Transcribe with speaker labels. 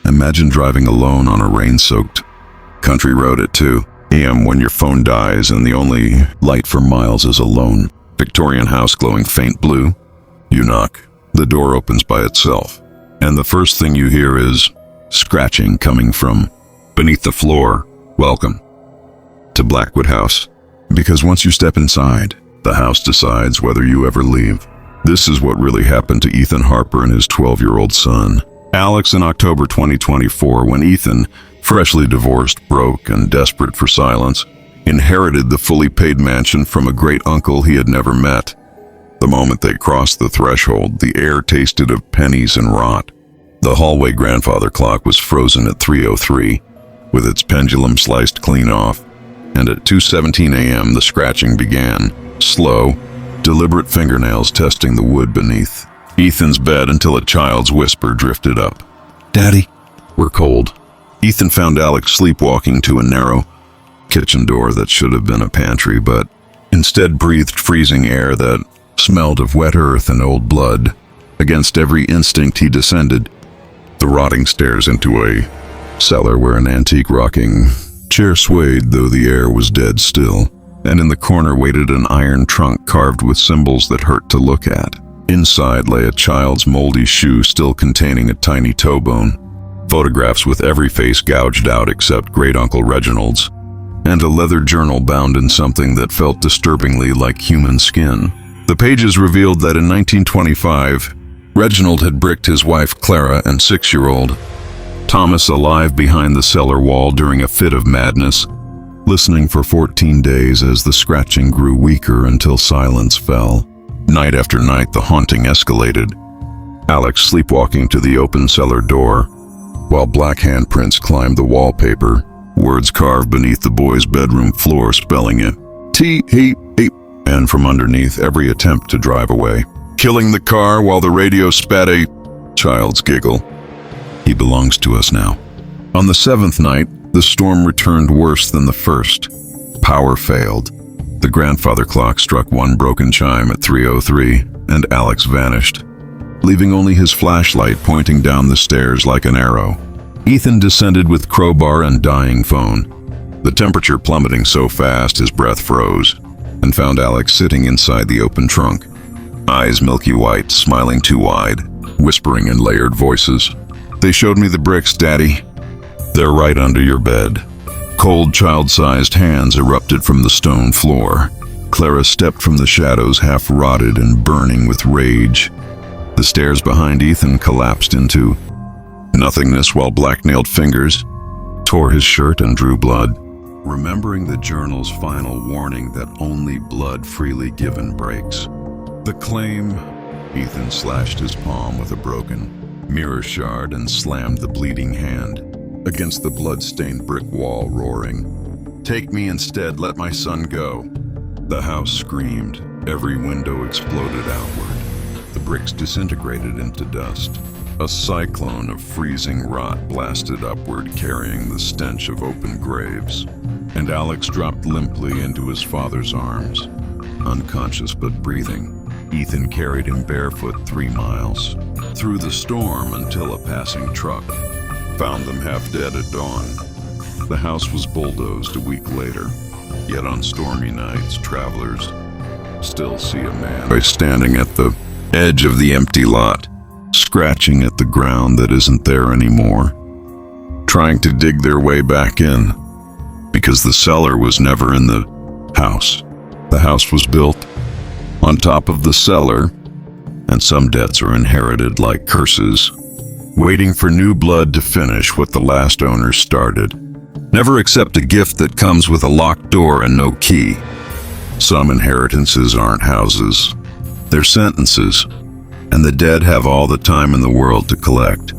Speaker 1: Imagine driving alone on a rain-soaked country road at 2 a.m. when your phone dies and the only light for miles is a lone Victorian house glowing faint blue. You knock. The door opens by itself, and the first thing you hear is scratching coming from beneath the floor. Welcome to Blackwood House. Because once you step inside, the house decides whether you ever leave. This is what really happened to Ethan Harper and his 12-year-old son, Alex, in October 2024, when Ethan, freshly divorced, broke, and desperate for silence, inherited the fully paid mansion from a great uncle he had never met. The moment they crossed the threshold, the air tasted of pennies and rot. The hallway grandfather clock was frozen at 3:03, with its pendulum sliced clean off, and at 2:17 a.m. the scratching began, slow, deliberate fingernails testing the wood beneath Ethan's bed until a child's whisper drifted up. "Daddy, we're cold." Ethan found Alex sleepwalking to a narrow kitchen door that should have been a pantry, but instead breathed freezing air that smelled of wet earth and old blood. Against every instinct he descended the rotting stairs into a cellar where an antique rocking chair swayed, though the air was dead still, and in the corner waited an iron trunk carved with symbols that hurt to look at. Inside lay a child's moldy shoe still containing a tiny toe bone, photographs with every face gouged out except Great-Uncle Reginald's, and a leather journal bound in something that felt disturbingly like human skin. The pages revealed that in 1925, Reginald had bricked his wife Clara and 6-year-old Thomas alive behind the cellar wall during a fit of madness, listening for 14 days as the scratching grew weaker until silence fell. Night after night, the haunting escalated. Alex sleepwalking to the open cellar door, while black handprints climbed the wallpaper, words carved beneath the boy's bedroom floor spelling it, T-H-E, and from underneath every attempt to drive away. Killing the car while the radio spat a child's giggle. He belongs to us now. On the 7th night, the storm returned worse than the first. Power failed. The grandfather clock struck one broken chime at 3:03, and Alex vanished, leaving only his flashlight pointing down the stairs like an arrow. Ethan descended with crowbar and dying phone, the temperature plummeting so fast his breath froze, and found Alex sitting inside the open trunk, eyes milky white, smiling too wide, whispering in layered voices. "They showed me the bricks, Daddy. They're right under your bed." Cold, child-sized hands erupted from the stone floor. Clara stepped from the shadows, half rotted and burning with rage. The stairs behind Ethan collapsed into nothingness while black-nailed fingers tore his shirt and drew blood. Remembering the journal's final warning that only blood freely given breaks. The claim, Ethan slashed his palm with a broken mirror shard and slammed the bleeding hand against the blood-stained brick wall, roaring, "Take me instead, let my son go." The house screamed. Every window exploded outward. The bricks disintegrated into dust. A cyclone of freezing rot blasted upward, carrying the stench of open graves. And Alex dropped limply into his father's arms, unconscious but breathing. Ethan carried him barefoot 3 miles through the storm until a passing truck found them half dead at dawn. The house was bulldozed a week later, yet on stormy nights, travelers still see a man standing at the edge of the empty lot, scratching at the ground that isn't there anymore, trying to dig their way back in, because the cellar was never in the house. The house was built on top of the cellar, and some debts are inherited like curses, waiting for new blood to finish what the last owner started. Never accept a gift that comes with a locked door and no key. Some inheritances aren't houses, they're sentences, and the dead have all the time in the world to collect.